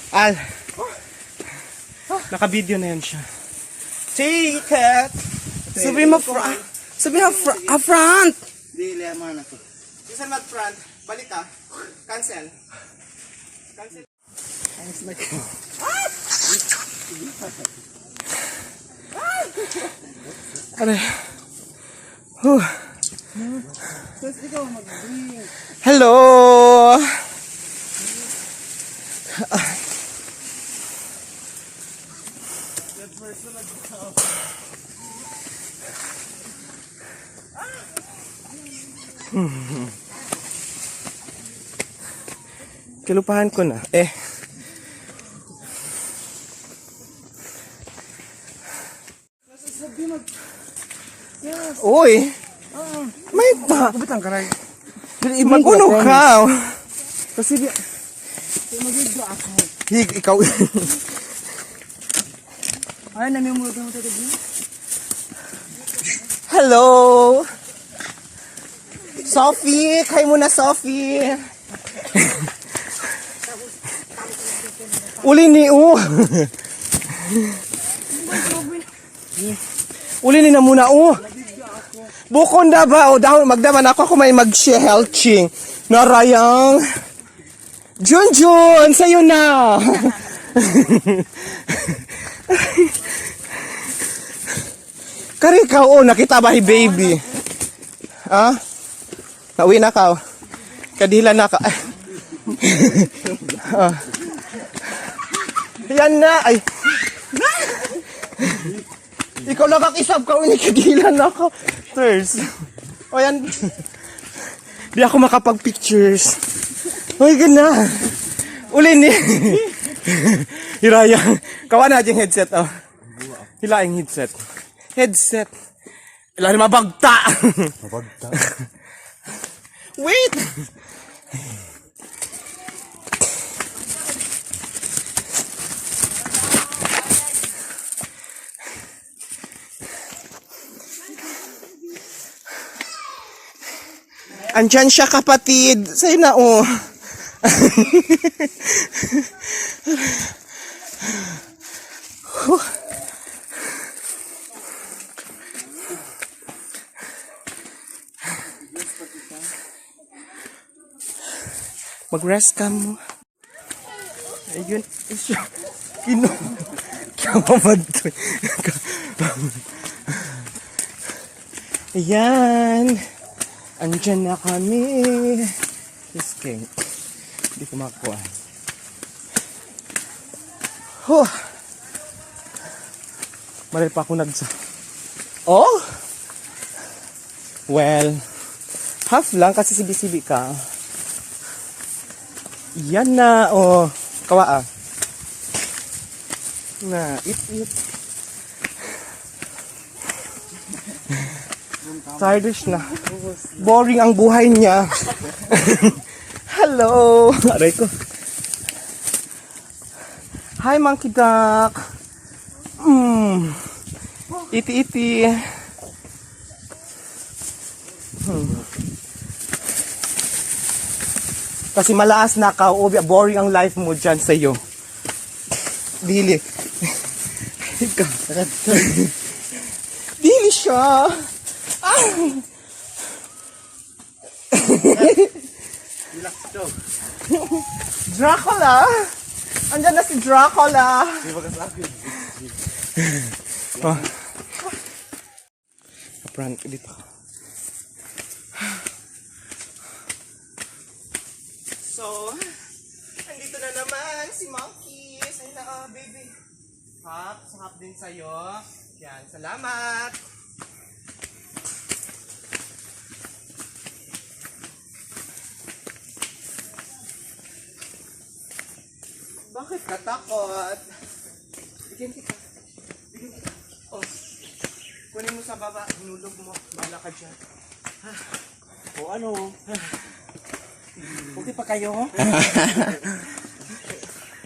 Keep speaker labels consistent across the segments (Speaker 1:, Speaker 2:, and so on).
Speaker 1: Al. Naka-video na yan siya. Take it! Sabi mo front. Sabi mo front!
Speaker 2: Dili man ako.
Speaker 1: Isa mag-front. Balik ka. Cancel. Cancel.
Speaker 2: Ayos na ko.
Speaker 1: Aray. Huh.
Speaker 2: Tapos ikaw mag-drink.
Speaker 1: Hello! Kilupahan ko na. Uy! May pa!
Speaker 2: Kubitang karay.
Speaker 1: Magunog ka!
Speaker 2: Kasi mag-video ako.
Speaker 1: Ikaw.
Speaker 2: Ay, namimulog mo tayo din.
Speaker 1: Hello! Sophie! Kay mo na, Sophie! Uli ni U! Uli ni na muna U! Bukon da ba? O dahon, magdaman ako may mag-helching. Narayang! Junjun! Sa'yo na! Kari ka, nakita ba hi baby? Ha? Nauwi na ka, kadila na ka. Yan na, ay. Ikaw nakakisab ka, kadila na ka. Thirst. O yan. Di ako makapag-pictures. Uy, gana. Uli ni. Hiraya. Kawa na yung headset, oh. Hila yung headset. Headset. Ilan na mabagta.
Speaker 2: Mabagta.
Speaker 1: Wait. Andyan siya, kapatid. Sa'yo na, oh. Mag-rest ka mo. Ayun. Kino. Kamamad to. Ayan. Andyan na kami. Escape. Hindi ko makakuha. Huh. Maril pa ako nagsa. Oh? Well, half lang kasi sibi-sibi ka. Yan na, oh. Kawa, ah. Na, eat. Childish na. Boring ang buhay niya. Hello. Aray ko. Hi, monkey duck. Iti. Kasi malaas na ka, boring ang life mo dyan sa'yo. Dili. Ikaw. Dili siya. Ah! Dracula! Andyan na si Dracula!
Speaker 2: Di ba kasabi?
Speaker 1: Oh. Kapran, dito. So, andito na naman si Monkey. Sa'yo na, baby. Sahap din sa'yo. Yan, salamat. Bakit katakot? Bigyan kita. Oh. Kunin mo sa baba. Hinulog mo. Bahala ka dyan.
Speaker 2: O ano? Okay pa kayo?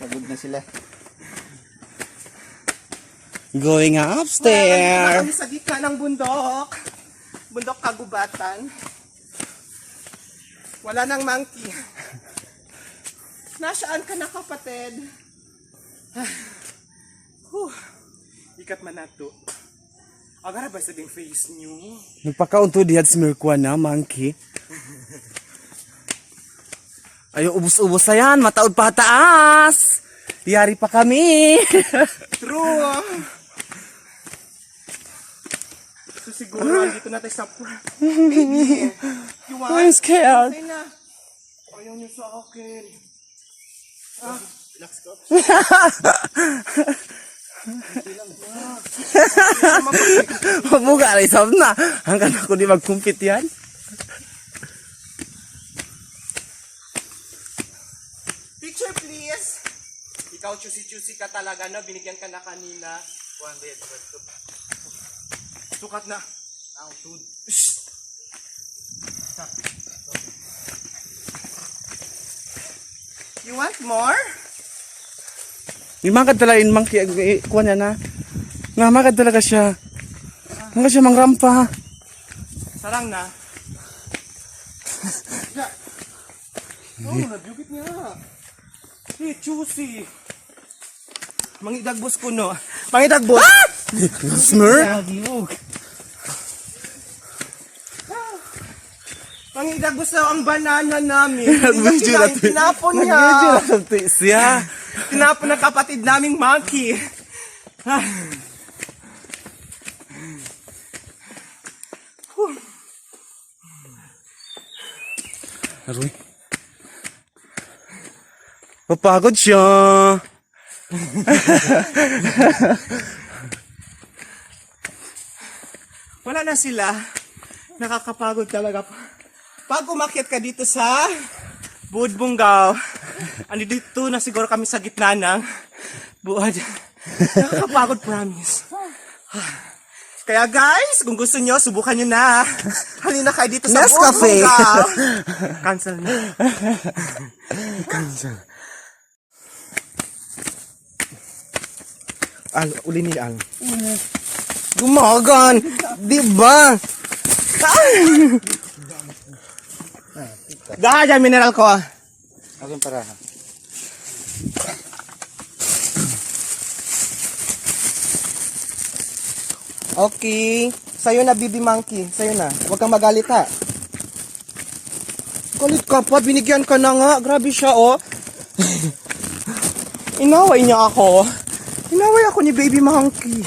Speaker 2: Pagod na sila. Going upstairs.
Speaker 1: Kami sa gitna ng bundok. Bundok kagubatan. Wala nang monkey. Nasaan ka na, kapatid? Ikat man na to. Agara ba sa ding face niyo?
Speaker 2: Nagpakaunto diyan si Mirkwa na, monkey. Ayaw, ubus-ubus na yan. Mataod pa taas. Yari pa kami.
Speaker 1: True. So siguro, dito na tayo sa... Baby, you want?
Speaker 2: I'm scared.
Speaker 1: Say na. Ayaw niyo sa akin. Relax ko.
Speaker 2: Mabuga rin sa na. Hanggang ako di magkumpit yan.
Speaker 1: Picture please. Ikaw choosy-choosy ka talaga na. Binigyan ka na kanina. 100. Sukat na. Ang tud. You want more?
Speaker 2: Yung mangkad talaga yung monkey. Kuha niya na. Nga, mangkad talaga siya. Mangkad siya mangrampa.
Speaker 1: Sarang na. Oh, nabiyugit niya. Hey, choosy. Mangidagbos ko no. Mangidagbos.
Speaker 2: Smur?
Speaker 1: Mangidagbos na ang banana namin. Hindi niya kinain, tinapon niya.
Speaker 2: Siya.
Speaker 1: Tinapon ng kapatid naming monkey.
Speaker 2: Aroy. Papagod siya.
Speaker 1: Wala na sila. Nakakapagod talaga. Pag umakyat ka dito sa Budbungaw, ano dito na siguro kami sa gitna ng buod. Nakakapagod, promise. Kaya guys, kung gusto nyo, subukan nyo na. Halina kayo dito sa
Speaker 2: Nescafe.
Speaker 1: Budbungaw. Cancel na.
Speaker 2: Cancel.
Speaker 1: Uli ni Al.
Speaker 2: Gumagan. Diba?
Speaker 1: Dahil mineral ko ah.
Speaker 2: Akin para.
Speaker 1: Okay. Sa'yo na, baby monkey. Sa'yo na. Huwag kang magalit ha. Galit ka pa. Binigyan ka na nga. Grabe siya oh. Inaway niya ako. Inaway ako ni baby monkey.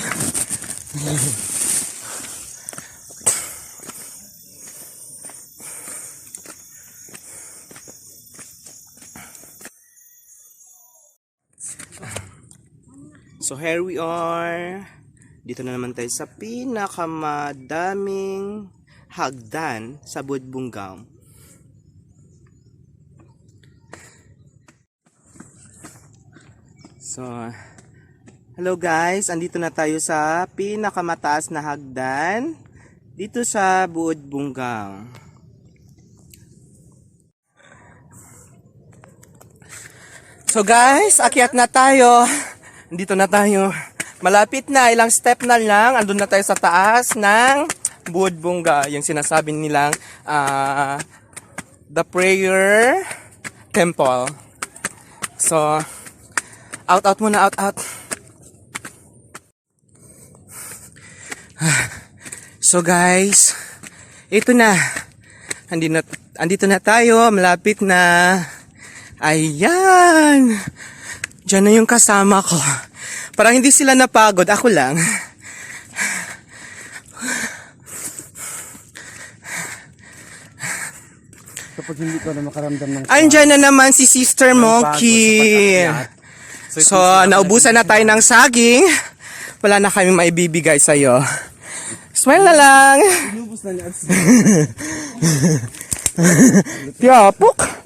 Speaker 1: So here we are. Dito na naman tayo sa pinakamadaming hagdan sa Budbungaw. So, hello guys. Andito na tayo sa pinakamataas na hagdan dito sa Budbungaw. So guys, akyat na tayo. Dito na tayo. Malapit na, ilang step na lang. Andun na tayo sa taas ng Budbungaw. Yung sinasabi nilang the prayer temple. So, out muna, out. So guys, ito na. Andito na tayo, malapit na. Ayan. Diyan na yung kasama ko. Parang hindi sila napagod, ako lang.
Speaker 2: Kapag hindi ko na makaramdam ng...
Speaker 1: Andiyan na naman si Sister Monkey. So, naubusan na tayo ng saging. Wala na kami maibibigay sa'yo. Smile na lang.
Speaker 2: Inubos na niya.
Speaker 1: Tiapok.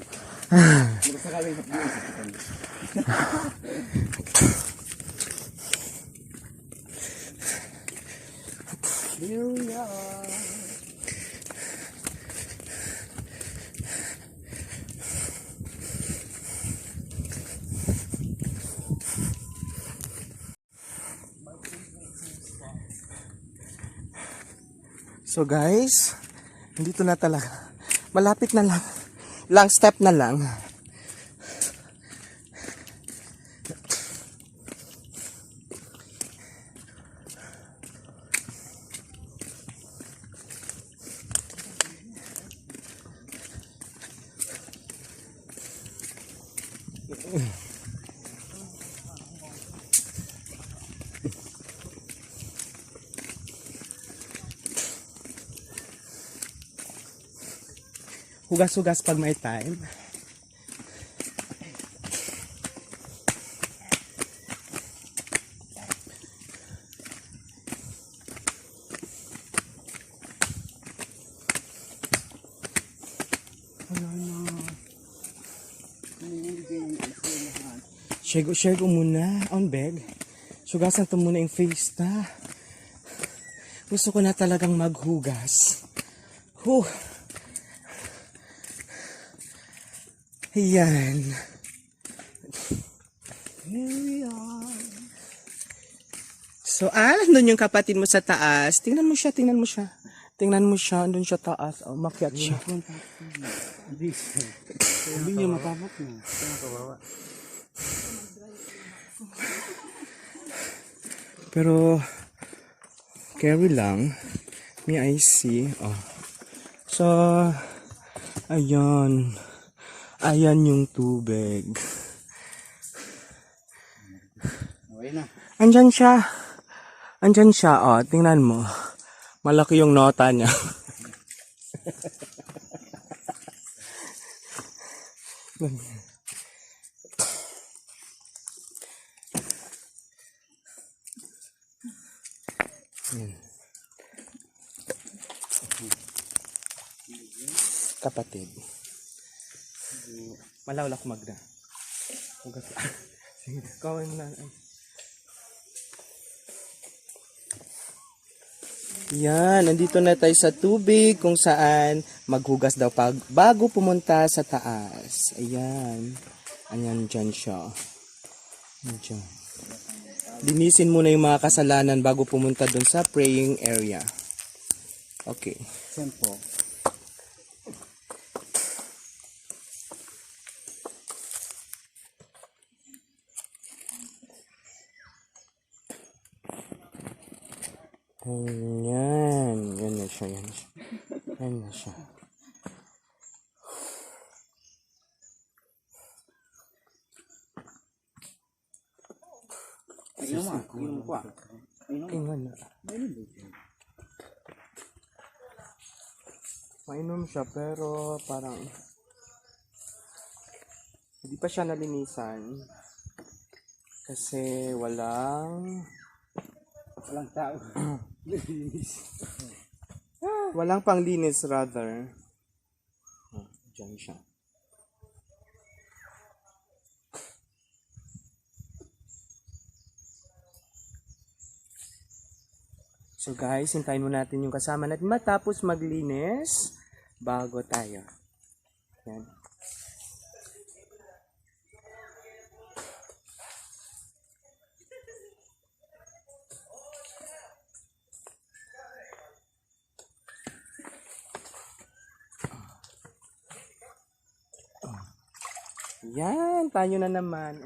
Speaker 2: Here we are.
Speaker 1: So guys, dito na talaga. Malapit na lang. Lang step na lang. Hugas-hugas pag may time. Share ko muna on bed. Sugasan to muna yung face ta. Gusto ko na talagang maghugas. Huh. Ayan. So, nandun yung kapatid mo sa taas. Tingnan mo siya, tingnan mo siya. Tingnan mo siya, andun siya taas. Oh, makyat siya.
Speaker 2: Hindi niya matapok na.
Speaker 1: Pero, carry lang. May I see. Oh. So, ayan. Ayan yung tubig.
Speaker 2: Okay na.
Speaker 1: Andyan siya. Andyan siya. Oh, tingnan mo. Malaki yung nota niya. Kapatid. Malawla ko magda. Hugas. Sige, kawin mo na. Yan, nandito na tayo sa tubig kung saan maghugas daw pag bago pumunta sa taas. Ayan. Ayan, dyan siya. Dyan. Linisin muna yung mga kasalanan bago pumunta dun sa praying area. Okay.
Speaker 2: Simple.
Speaker 1: Ayan. Yan na siya, yan na siya. Yan na siya.
Speaker 2: Inom mo. Inom ko.
Speaker 1: Tingnan na. Mainom siya pero parang hindi pa siya nalinisan kasi walang
Speaker 2: tao.
Speaker 1: walang panglinis rather. Diyan siya. So guys, hintayin mo natin yung kasama natin matapos maglinis bago tayo. Yan. Yan, tayo na naman.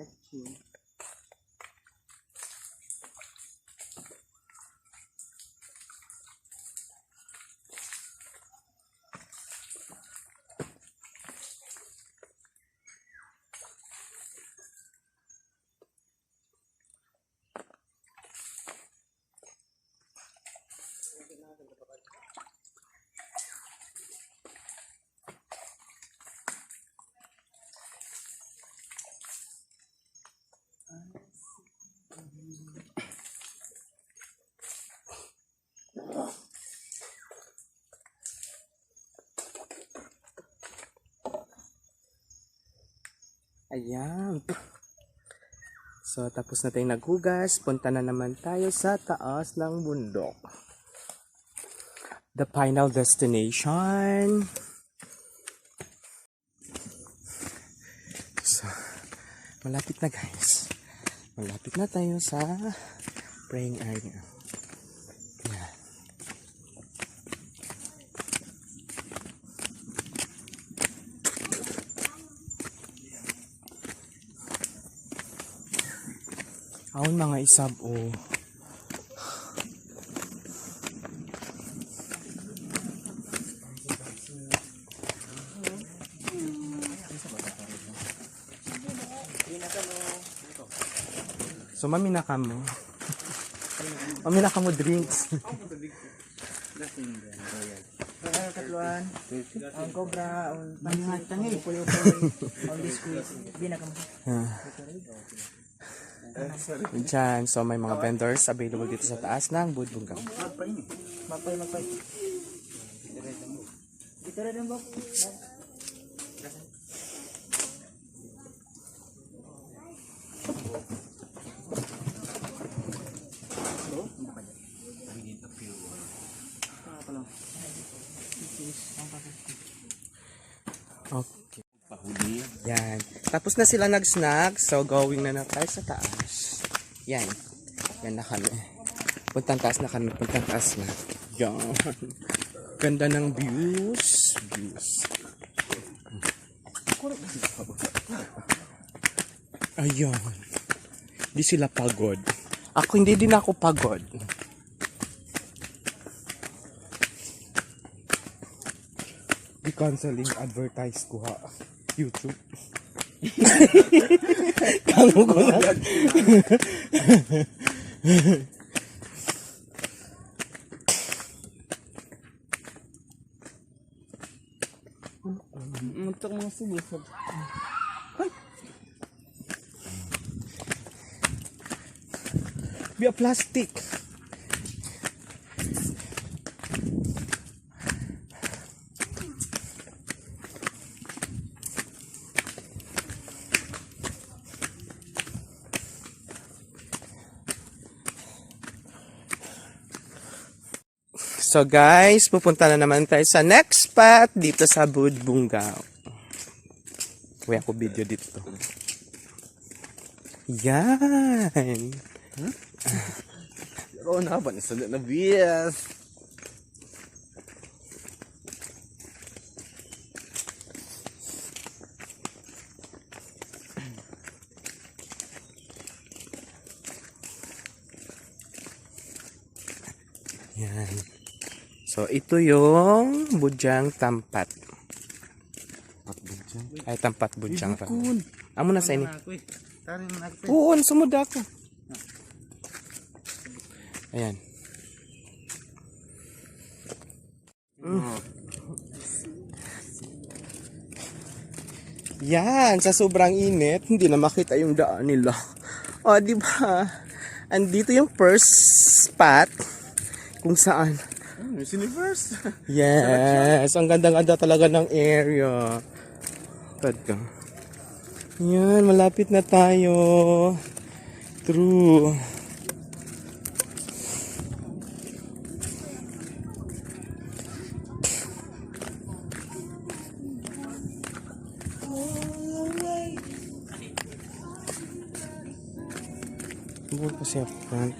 Speaker 1: Ayan. So, tapos na tayong naghugas. Punta na naman tayo sa taas ng bundok. The final destination. So, malapit na guys. Malapit na tayo sa praying area. Yan. Aon mga isab o. So, mamina ka mo. Mamina ka mo drinks.
Speaker 3: Katluan, ang cobra, ang pangingat tangi, puyo ang biskuit, binakam.
Speaker 1: Diyan, so may mga vendors available dito sa taas ng Budbunggaw.
Speaker 3: Magpay. Dito rin ba?
Speaker 1: Okay. Yan. Tapos na sila nag-snack. So, going na tayo sa taas. Yan. Yan na kami. Puntang taas na kami. Puntang taas na. Yan. Ganda ng views. Ayan. Di sila pagod. Ako hindi din ako pagod. Di canceling advertise ko ha. YouTube. Kamu ko lang.
Speaker 3: Muntok mga subos.
Speaker 1: Biya plastic. So guys, pupunta na naman tayo sa next spot dito sa Budbunggaw. Kuya ko video dito. Yan.
Speaker 2: Oo na ba? Nasalit na biyas.
Speaker 1: Yan. So, ito yung Bujang Tampat. Ay, Tampat Bujang. Amo na sa ini. Puon, sumud ako. Ayan. Yan, sa sobrang init, hindi na makita yung daan nila. O, di ba? Andito yung first spot kung saan.
Speaker 2: Miss Universe.
Speaker 1: Yes, ang ganda-ganda talaga ng area. Ganda. Yan, malapit na tayo. True. Buat pa siya front.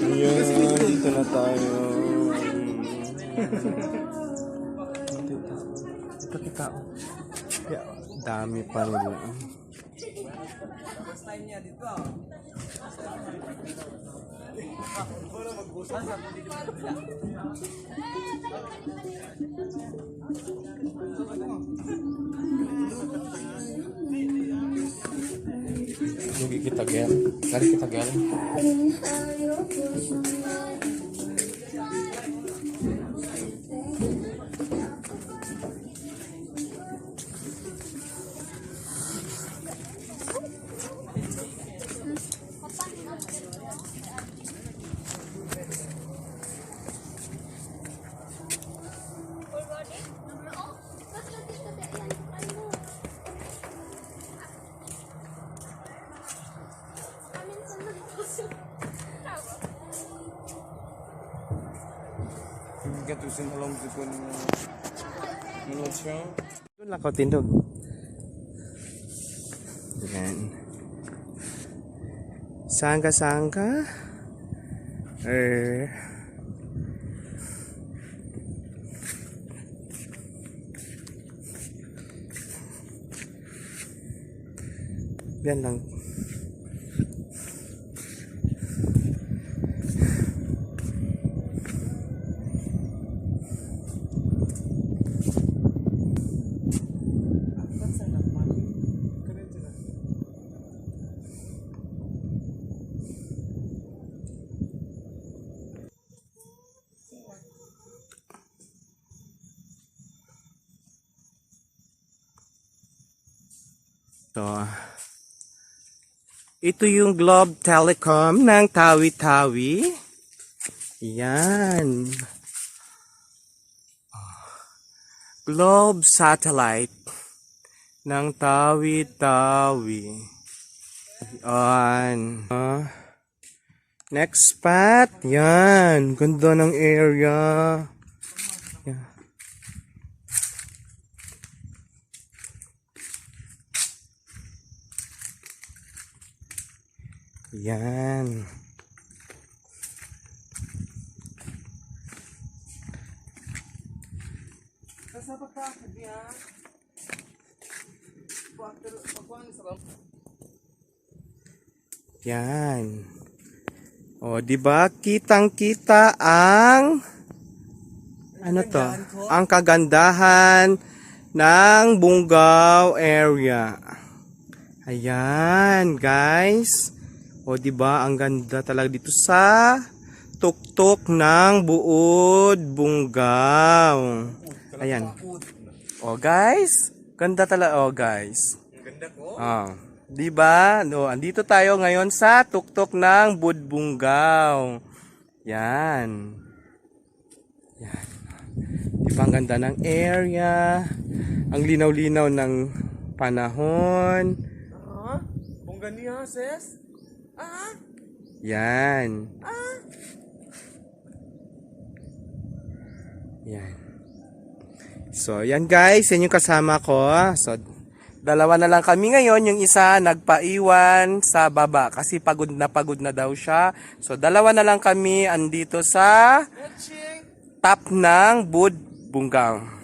Speaker 1: Ayan, dito na tayo. Ito kita. Yeah, dami pa nila. Lugi kita gel. Kali kita gel.
Speaker 2: Gatusin along the pun.
Speaker 1: Doon lang ako tindog. Yan. Sangka-sangka. Yan lang. So, ito yung Globe Telecom ng Tawi-Tawi. Yan. Globe Satellite ng Tawi-Tawi. Yan. Next spot. Yan. Ganda ng area. Yan. Yan. Yan. O, di ba? Kitang-kita ang ano to? Ang kagandahan ng Bungaw area. Ayan, guys. O, di ba? Ang ganda talaga dito sa tuktok ng Buod, Bungaw. Ayan. O, guys. Ganda talaga. O, guys. Ang ganda ko. Di ba? No, andito tayo ngayon sa tuktok ng Buod, Bungaw. Yan. Yan. Di ba? Ang ganda ng area. Ang linaw-linaw ng panahon.
Speaker 2: Bongga niya, sis?
Speaker 1: Yan. Yan. So, yan guys. Yan yung kasama ko. So, dalawa na lang kami ngayon. Yung isa nagpaiwan sa baba kasi pagod na daw siya. So, dalawa na lang kami andito sa top ng Buod, Bungaw.